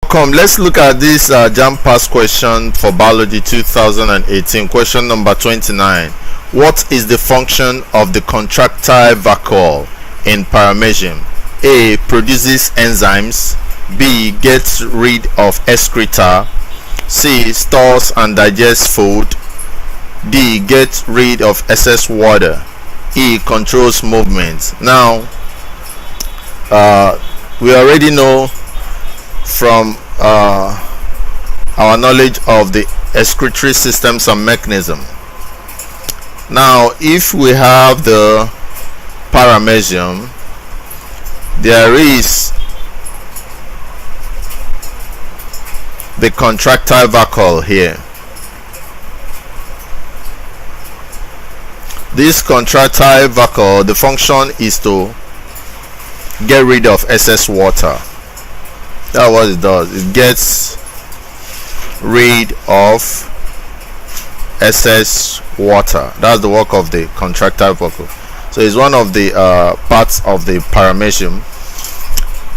Come, let's look at this JAMB past question for biology 2018. Question number 29. What is the function of the contractile vacuole in Paramecium? A. Produces enzymes. B. Gets rid of excreta. C. Stores and digests food. D. Gets rid of excess water. E. Controls movement. Now, we already know from our knowledge of the excretory systems and mechanism. Now, if we have the Paramecium, there is the contractile vacuole here. This contractile vacuole, the function is to get rid of excess water. That's what it does. It gets rid of excess water. That's the work of the contractile vacuole. So it's one of the parts of the Paramecium,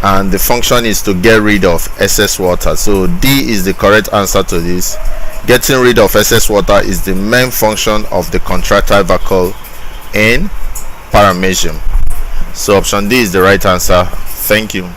and the function is to get rid of excess water. So D is the correct answer to this. Getting rid of excess water is the main function of the contractile vacuole in Paramecium. So option D is the right answer. Thank you.